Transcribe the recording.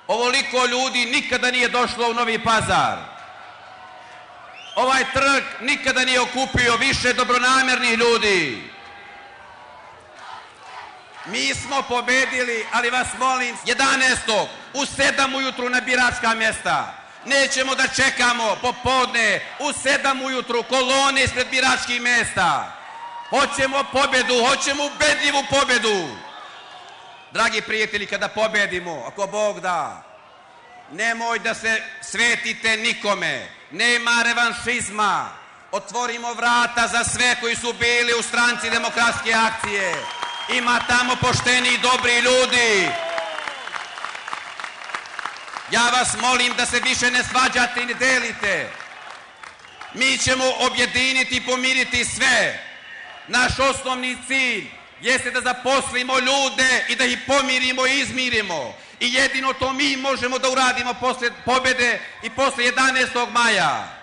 Ovoliko ljudi nikada nije došlo u Novi Pazar. Ovaj trg nikada nije okupio više dobronamernih ljudi. Mi smo pobedili, ali vas molim, 11. u 7 ujutru na biračka mjesta. Nećemo da čekamo popodne u 7 ujutru kolone ispred biračkih mjesta. Hoćemo pobjedu, hoćemo ubedljivu pobjedu. Dragi prijatelji, kada pobedimo, ako Bog da, nemoj da se svetite nikome. Nema revanšizma. Otvorimo vrata za sve koji su bili u stranci Demokratske akcije. Ima tamo pošteni i dobri ljudi. Ja vas molim da se više ne svađate i ne delite. Mi ćemo objediniti i pomiriti sve. Naš osnovni cilj jeste da zaposlimo ljude i da ih pomirimo i izmirimo. I jedino to mi možemo da uradimo posle pobjede i posle 11. maja.